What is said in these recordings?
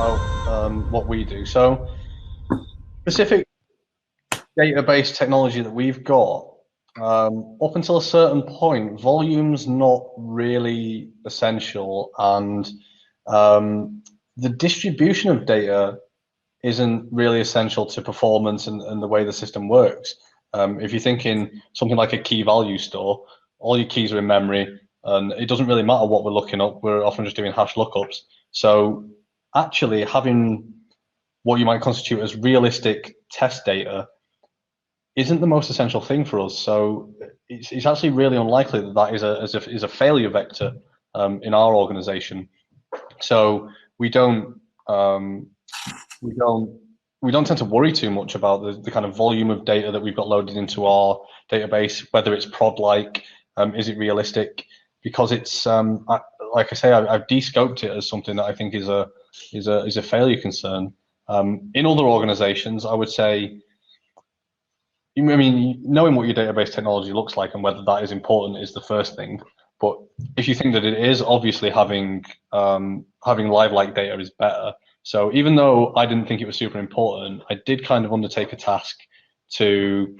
about what we do. So, specific database technology that we've got, up until a certain point, volume's not really essential, and the distribution of data isn't really essential to performance and the way the system works. If you're thinking something like a key value store, all your keys are in memory, and it doesn't really matter what we're looking up. We're often just doing hash lookups. So actually having what you might constitute as realistic test data isn't the most essential thing for us. So it's actually really unlikely that that is a failure vector in our organization. So we don't we don't we don't tend to worry too much about the kind of volume of data that we've got loaded into our database, whether it's prod-like, is it realistic? Because it's like I say, I've de-scoped it as something that I think is a failure concern. In other organizations, I would say, I mean, knowing what your database technology looks like and whether that is important is the first thing. But if you think that it is, obviously having live-like data is better. So even though I didn't think it was super important, I did kind of undertake a task to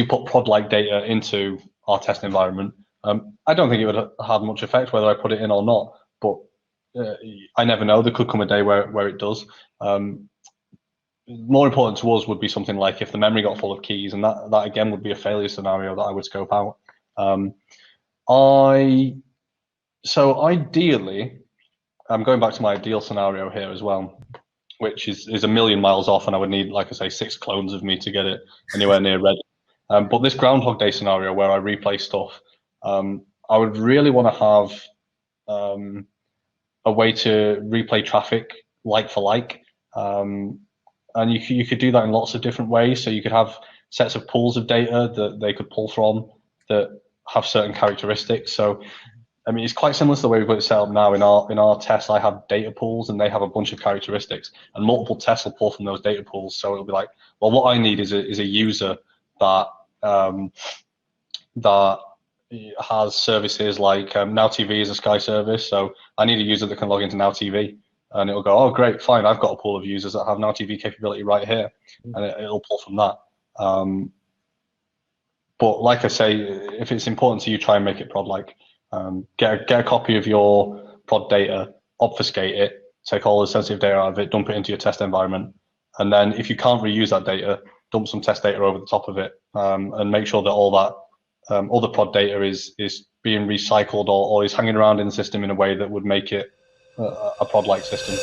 put prod-like data into our test environment. I don't think it would have much effect whether I put it in or not, but I never know. There could come a day where it does. More important to us would be something like if the memory got full of keys, and that again would be a failure scenario that I would scope out. So ideally, I'm going back to my ideal scenario here as well, which is a million miles off, and I would need, like I say, 6 clones of me to get it anywhere near ready. But this Groundhog Day scenario where I replay stuff, I would really want to have a way to replay traffic like for like. And you could do that in lots of different ways. So you could have sets of pools of data that they could pull from that have certain characteristics. So, I mean, it's quite similar to the way we've got it set up now. In our tests, I have data pools, and they have a bunch of characteristics, and multiple tests will pull from those data pools. So it'll be like, well, what I need is a user that that has services like Now TV is a Sky service. So I need a user that can log into Now TV. And it'll go, oh, great, fine, I've got a pool of users that have Now TV capability right here, and it'll pull from that. But like I say, if it's important to you, try and make it prod-like. Get a copy of your prod data, obfuscate it, take all the sensitive data out of it, dump it into your test environment, and then if you can't reuse that data, dump some test data over the top of it, and make sure that all the prod data is being recycled or is hanging around in the system in a way that would make it a prod-like system.